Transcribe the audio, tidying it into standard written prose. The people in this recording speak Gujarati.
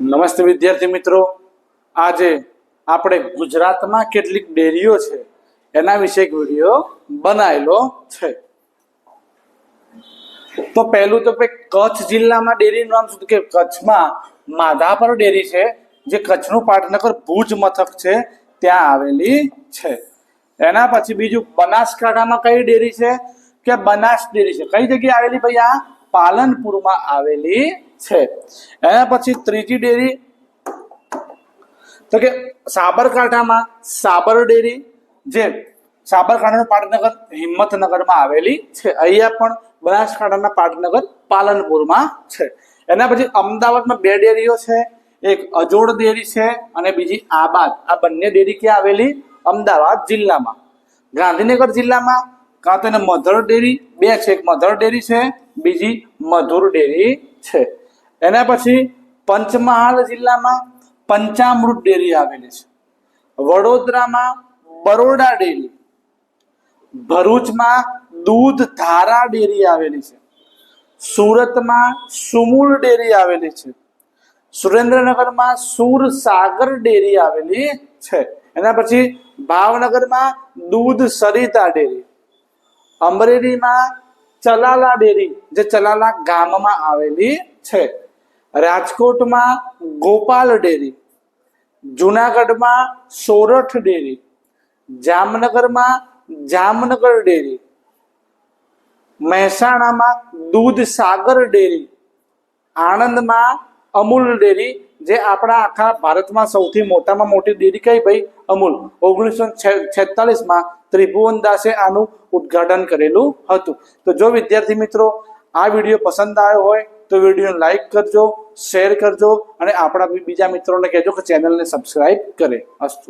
નમસ્તે વિદ્યાર્થી મિત્રો, આજે આપણે ગુજરાતમાં કેટલીક ડેરીઓ છે એના વિશે એક વિડીયો બનાવેલો છે. તો પહેલું તો કચ્છ જિલ્લામાં ડેરીનું નામ શું કે કચ્છમાં માધાપર ડેરી છે, જે કચ્છનું પાટનગર ભુજ મથક છે ત્યાં આવેલી છે. એના પછી બીજું બનાસકાંઠામાં કઈ ડેરી છે કે બનાસ ડેરી છે. કઈ જગ્યાએ આવેલી ભાઈ? આ પાલનપુરમાં આવેલી છે. એના પછી ત્રીજી ડેરી તો કે સાબરકાંઠામાં સાબર ડેરી, જે સાબરકાંઠાનું પાટનગર હિંમતનગરમાં આવેલી છે. અહીંયા પણ બનાસકાંઠાના પાટનગર પાલનપુરમાં છે. એના પછી અમદાવાદમાં બે ડેરીઓ છે, એક અજોડ ડેરી છે અને બીજી આબાદ. આ બંને ડેરી ક્યાં આવેલી? અમદાવાદ જિલ્લામાં. ગાંધીનગર જિલ્લામાં કાં તો એને મધર ડેરી બે છે, એક મધર ડેરી છે, બીજી મધુર ડેરી છે. એના પછી પંચમહાલ જિલ્લામાં પંચામૃત ડેરી આવેલી છે. વડોદરામાં બરોડા ડેરી, ભરૂચમાં દૂધ ધારા ડેરી આવેલી છે, સુરતમાં સુમૂલ ડેરી આવેલી છે, સુરેન્દ્રનગરમાં સુરસાગર ડેરી આવેલી છે. એના પછી ભાવનગરમાં દૂધ સરિતા ડેરી, અમરેલીમાં ચલાલા ડેરી, જે ચલાલા ગામમાં આવેલી છે, રાજકોટમાં ગોપાલ ડેરી, જુનાગઢમાં સોરઠ ડેરી, જામનગરમાં જામનગર ડેરી, મહેસાણામાં દૂધ સાગર ડેરી, આણંદમાં અમૂલ ડેરી, જે આપણા આખા ભારતમાં સૌથી મોટામાં મોટી ડેરી કઈ ભાઈ? અમૂલ. 1946માં ત્રિભુવનદાસે આનું ઉદ્ઘાટન કરેલું હતું. તો જો વિદ્યાર્થી મિત્રો આ વિડીયો પસંદ આવ્યો હોય તો વિડીયોને લાઈક કરજો, શેર કરજો અને આપણા બીજા મિત્રોને કહેજો કે ચેનલને સબસ્ક્રાઇબ કરે. અસ્તુ.